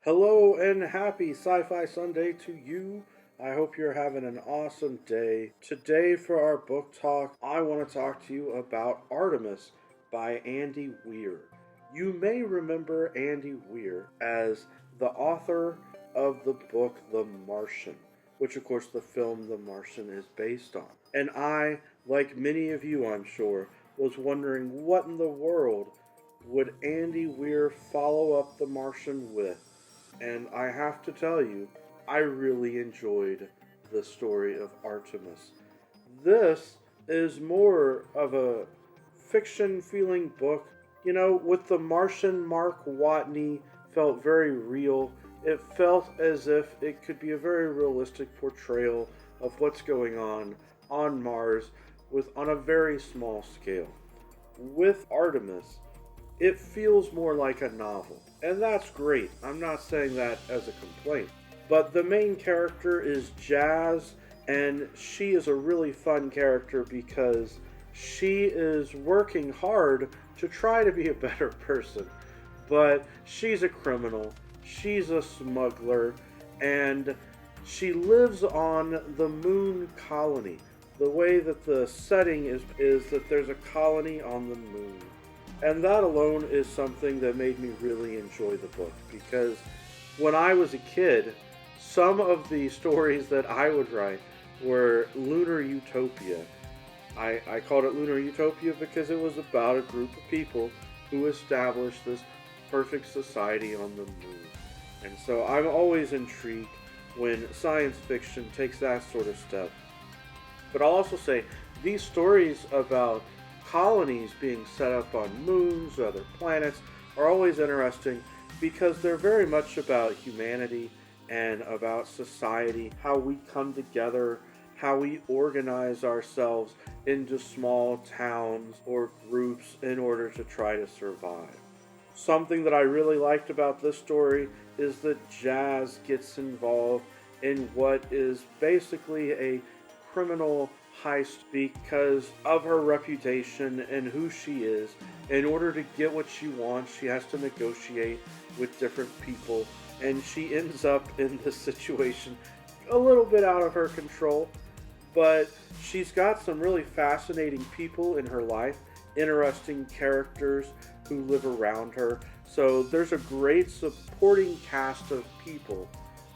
Hello and happy Sci-Fi Sunday to you. I hope you're having an awesome day. Today for our book talk, I want to talk to you about Artemis by Andy Weir. You may remember Andy Weir as the author of the book The Martian, which of course the film The Martian is based on. And I, like many of you I'm sure, was wondering what in the world would Andy Weir follow up The Martian with? And I have to tell you, I really enjoyed the story of Artemis. This is more of a fiction feeling book. You know, with the Martian, Mark Watney felt very real. It felt as if it could be a very realistic portrayal of what's going on Mars on a very small scale. With Artemis, it feels more like a novel. And that's great. I'm not saying that as a complaint. But the main character is Jazz, and she is a really fun character because she is working hard to try to be a better person. But she's a criminal, she's a smuggler, and she lives on the moon colony. The way that the setting is that there's a colony on the moon. And that alone is something that made me really enjoy the book, because when I was a kid, some of the stories that I would write were lunar utopia. I called it lunar utopia because it was about a group of people who established this perfect society on the moon. And so I'm always intrigued when science fiction takes that sort of step. But I'll also say these stories about colonies being set up on moons or other planets are always interesting because they're very much about humanity and about society, how we come together, how we organize ourselves into small towns or groups in order to try to survive. Something that I really liked about this story is that Jazz gets involved in what is basically a criminal heist because of her reputation and who she is. In order to get what she wants, she has to negotiate with different people, and she ends up in this situation a little bit out of her control. But she's got some really fascinating people in her life, interesting characters who live around her. So there's a great supporting cast of people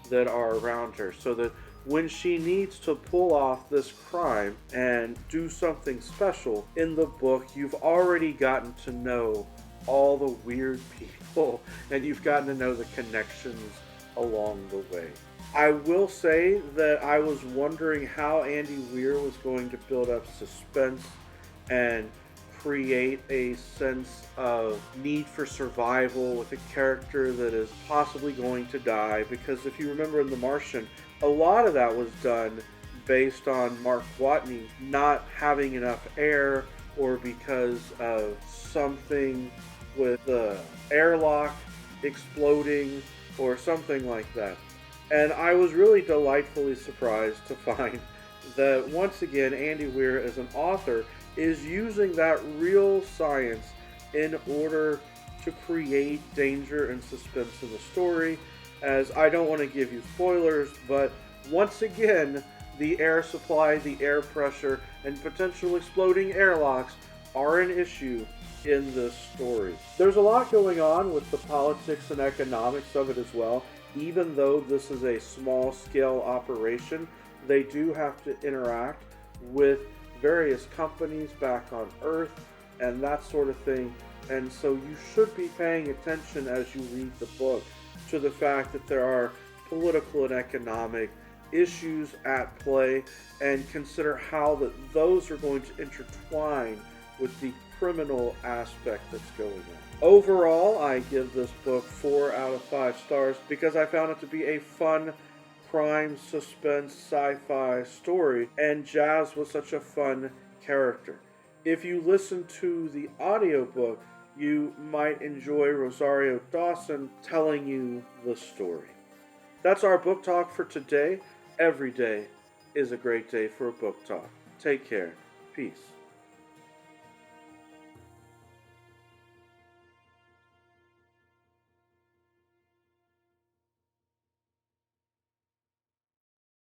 that are around her, so that when she needs to pull off this crime and do something special in the book, you've already gotten to know all the weird people and you've gotten to know the connections along the way. I will say that I was wondering how Andy Weir was going to build up suspense and create a sense of need for survival with a character that is possibly going to die, because if you remember in The Martian, a lot of that was done based on Mark Watney not having enough air, or because of something with the airlock exploding or something like that. And I was really delightfully surprised to find that once again Andy Weir as an author is using that real science in order to create danger and suspense in the story. As I don't want to give you spoilers, but once again, the air supply, the air pressure, and potential exploding airlocks are an issue in this story. There's a lot going on with the politics and economics of it as well. Even though this is a small scale operation, they do have to interact with various companies back on Earth and that sort of thing. And so you should be paying attention as you read the book to the fact that there are political and economic issues at play, and consider how those are going to intertwine with the criminal aspect that's going on. Overall, I give this book 4 out of 5 stars because I found it to be a fun crime, suspense, sci-fi story, and Jazz was such a fun character. If you listen to the audiobook, you might enjoy Rosario Dawson telling you the story. That's our book talk for today. Every day is a great day for a book talk. Take care. Peace.